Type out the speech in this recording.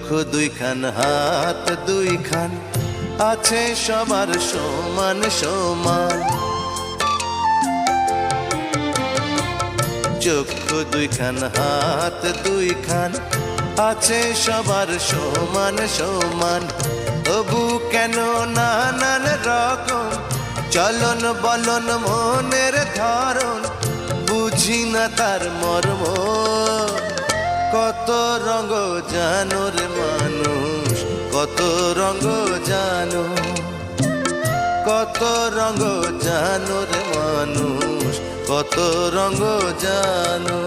চক্ষু দুইখান, হাত দুইখান, আছে সবার সমান সমান। চক্ষু দুইখান, হাত দুইখান, আছে সবার সমান সমান। তবু কেন নানান রকম চলন বলন মনের ধরন, বুঝি না তার মর্ম। কত রঙ জানো রে মানুষ, কত রঙ জানো, কত রঙ জানো রে মানুষ, কত রঙ জানো।